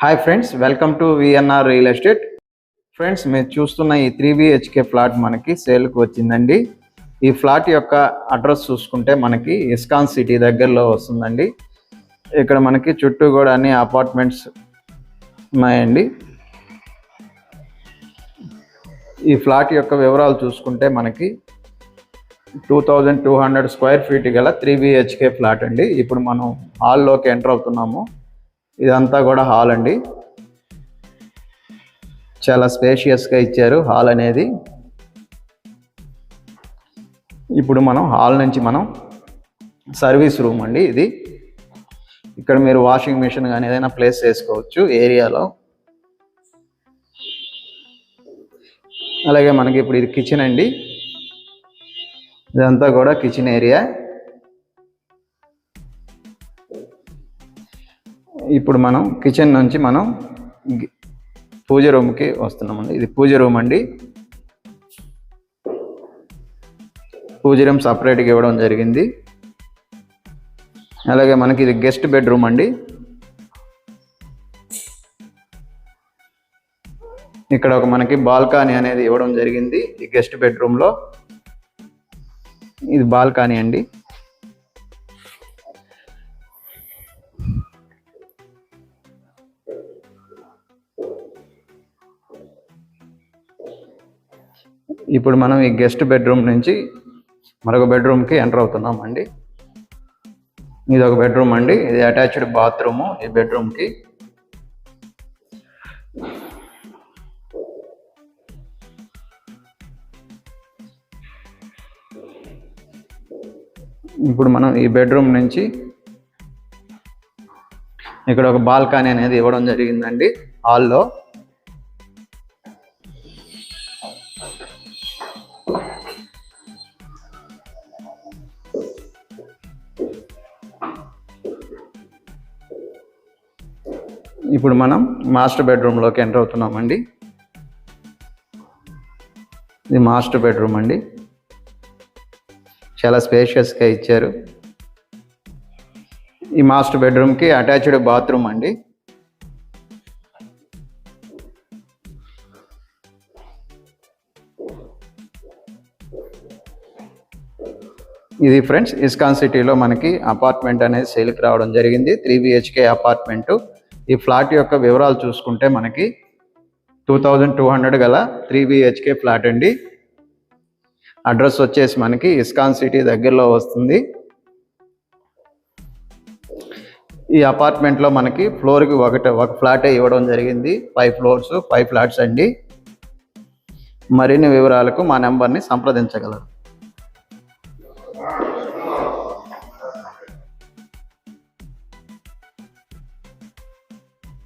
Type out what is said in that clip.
Hi friends, welcome to VNR real estate. Friends, మీరు చూస్తున్న ఈ 3 BHK ఫ్లాట్ మనకి సేల్కి వచ్చిందండి. ఈ ఫ్లాట్ యొక్క అడ్రస్ చూసుకుంటే మనకి ఇస్కాన్ సిటీ దగ్గరలో వస్తుందండి. ఇక్కడ మనకి చుట్టూ కూడా అన్ని అపార్ట్మెంట్స్ ఉన్నాయండి. ఈ ఫ్లాట్ యొక్క వివరాలు చూసుకుంటే మనకి 2200 స్క్వేర్ ఫీట్ గల 3 BHK ఫ్లాట్ అండి. ఇప్పుడు మనం హాల్లోకి ఎంటర్ అవుతున్నాము. ఇదంతా కూడా హాల్ అండి. చాలా స్పేషియస్గా ఇచ్చారు హాల్ అనేది. ఇప్పుడు మనం హాల్ నుంచి సర్వీస్ రూమ్ అండి ఇది. ఇక్కడ మీరు వాషింగ్ మిషన్ కానీ ఏదైనా ప్లేస్ చేసుకోవచ్చు ఏరియాలో. అలాగే మనకి ఇప్పుడు ఇది కిచెన్ అండి. ఇదంతా కూడా కిచెన్ ఏరియా. ఇప్పుడు మనం కిచెన్ నుంచి పూజ రూమ్కి వస్తున్నామండి. ఇది పూజ రూమ్ అండి. పూజ రూమ్ సపరేట్గా ఇవ్వడం జరిగింది. అలాగే మనకి ఇది గెస్ట్ బెడ్రూమ్ అండి. ఇక్కడ మనకి బాల్కనీ అనేది ఇవ్వడం జరిగింది ఈ గెస్ట్ బెడ్రూమ్లో. ఇది బాల్కనీ అండి. ఇప్పుడు మనం ఈ గెస్ట్ బెడ్రూమ్ నుంచి మరొక బెడ్రూమ్కి ఎంటర్ అవుతున్నాం అండి. ఇది ఒక బెడ్రూమ్ అండి. ఇది అటాచ్డ్ బాత్రూము ఈ బెడ్రూమ్కి. ఇప్పుడు మనం ఈ బెడ్రూమ్ నుంచి ఇక్కడ ఒక బాల్కనీ అనేది ఇవ్వడం జరిగిందండి హాల్లో. ఇప్పుడు మనం మాస్టర్ బెడ్రూమ్లోకి ఎంటర్ అవుతున్నామండి. ఇది మాస్టర్ బెడ్రూమ్ అండి. చాలా స్పేషియస్గా ఇచ్చారు. ఈ మాస్టర్ బెడ్రూమ్కి అటాచ్డ్ బాత్రూమ్ అండి. ఇది ఫ్రెండ్స్ ఇస్కాన్ సిటీలో మనకి అపార్ట్మెంట్ అనేది సేల్కి రావడం జరిగింది. 3 BHK అపార్ట్మెంటు. ఈ ఫ్లాట్ యొక్క వివరాలు చూసుకుంటే మనకి 2200 గల 3 BHK ఫ్లాట్ అండి. అడ్రస్ వచ్చేసి మనకి ఇస్కాన్ సిటీ దగ్గరలో వస్తుంది. ఈ అపార్ట్మెంట్లో మనకి ఫ్లోర్కి ఒక ఫ్లాటే ఇవ్వడం జరిగింది. 5 ఫ్లోర్స్ 5 ఫ్లాట్స్ అండి. మరిన్ని వివరాలకు మా నెంబర్ని సంప్రదించగలరు.